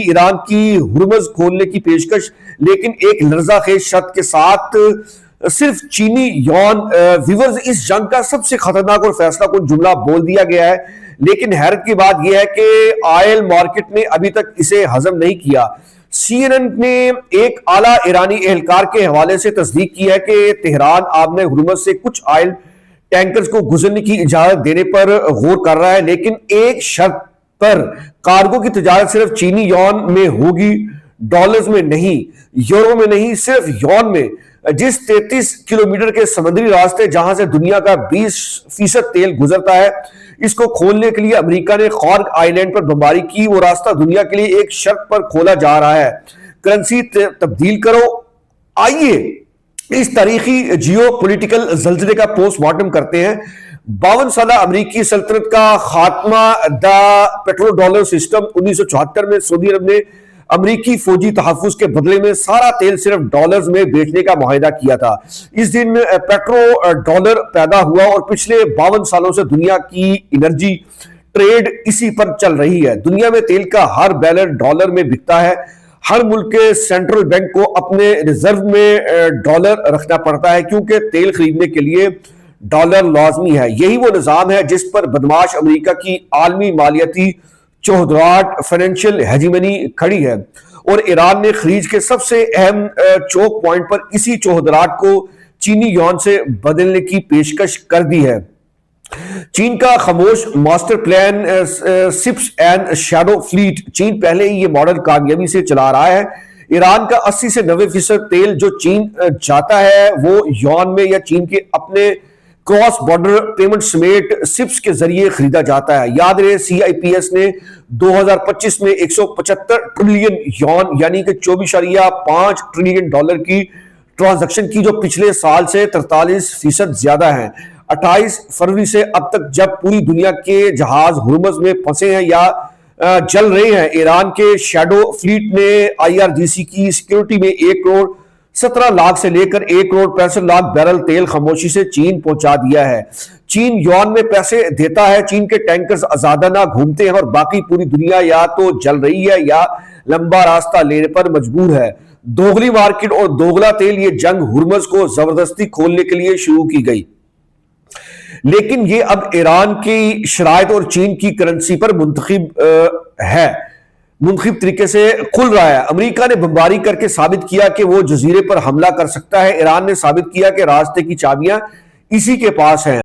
ایران کی ہرمز کھولنے کی پیشکش، لیکن ایک لرزہ خیز شرط کے ساتھ، صرف چینی یون۔ ویورز، اس جنگ کا سب سے خطرناک اور فیصلہ کن جملہ بول دیا گیا ہے، لیکن حیرت کی بات یہ ہے کہ آئل مارکیٹ نے ابھی تک اسے ہضم نہیں کیا۔ سی این این نے ایک اعلیٰ ایرانی اہلکار کے حوالے سے تصدیق کی ہے کہ تہران آبِ ہرمز سے کچھ آئل ٹینکرز کو گزرنے کی اجازت دینے پر غور کر رہا ہے، لیکن ایک شرط پر: کارگو کی تجارت صرف چینی یون میں ہوگی، ڈالرز میں نہیں، یورو میں نہیں، صرف یون میں۔ جس 33 کلومیٹر کے سمندری راستے جہاں سے دنیا کا 20% تیل گزرتا ہے، اس کو کھولنے کے لیے امریکہ نے خارگ آئی لینڈ پر بمباری کی۔ وہ راستہ دنیا کے لیے ایک شرط پر کھولا جا رہا ہے: کرنسی تبدیل کرو۔ آئیے اس تاریخی جیو پولیٹیکل زلزلے کا پوسٹ مارٹم کرتے ہیں۔ 52 سالہ امریکی سلطنت کا خاتمہ، دا پیٹرو ڈالر سسٹم۔ 1974 میں سعودی عرب نے امریکی فوجی تحفظ کے بدلے میں سارا تیل صرف ڈالرز میں بیچنے کا معاہدہ کیا تھا۔ اس دن پیٹرو ڈالر پیدا ہوا اور پچھلے 52 سالوں سے دنیا کی انرجی ٹریڈ اسی پر چل رہی ہے۔ دنیا میں تیل کا ہر بیرل ڈالر میں بکتا ہے۔ ہر ملک کے سینٹرل بینک کو اپنے ریزرو میں ڈالر رکھنا پڑتا ہے، کیونکہ تیل خریدنے کے لیے ڈالر لازمی ہے۔ یہی وہ نظام ہے جس پر بدمعاش امریکہ کی عالمی مالیاتی چوہدراہٹ، فائنینشیل ہیجیمنی کھڑی ہے، اور ایران نے خلیج کے سب سے اہم چوک پوائنٹ پر اسی چوہدراہٹ کو چینی یون سے بدلنے کی پیشکش کر دی ہے۔ چین کا خاموش master plan, spies and shadow fleet. چین پہلے ہی یہ ماڈل کامیابی سے چلا رہا ہے۔ ایران کا 80 سے 90% تیل جو چین جاتا ہے وہ یون میں یا چین کے اپنے کراس بارڈر پیمنٹ سمیت سپس کے ذریعے خریدا جاتا ہے۔ یاد رہے، سی آئی پی ایس نے 2025 میں 175 ٹریلین یون یعنی کہ 24.5 ٹریلین ڈالر کی ٹرانزیکشن کی، جو پچھلے سال سے 43% زیادہ ہیں۔ 28 فروری سے اب تک جب پوری دنیا کے جہاز ہرمز میں پھنسے ہیں یا چل رہے ہیں، ایران کے شیڈو فلیٹ نے آئی آر جی سی کی سیکیورٹی میں 1 کروڑ 17 لاکھ سے لے کر 1 کروڑ 65 لاکھ بیرل تیل خاموشی سے چین پہنچا دیا ہے۔ چین یون میں پیسے دیتا ہے، چین کے ٹینکرز آزادانہ گھومتے ہیں، اور باقی پوری دنیا یا تو جل رہی ہے یا لمبا راستہ لینے پر مجبور ہے۔ دوغلی مارکیٹ اور دوغلا تیل، یہ جنگ ہرمز کو زبردستی کھولنے کے لیے شروع کی گئی، لیکن یہ اب ایران کی شرائط اور چین کی کرنسی پر منتخب طریقے سے کھل رہا ہے۔ امریکہ نے بمباری کر کے ثابت کیا کہ وہ جزیرے پر حملہ کر سکتا ہے۔ ایران نے ثابت کیا کہ راستے کی چابیاں اسی کے پاس ہیں۔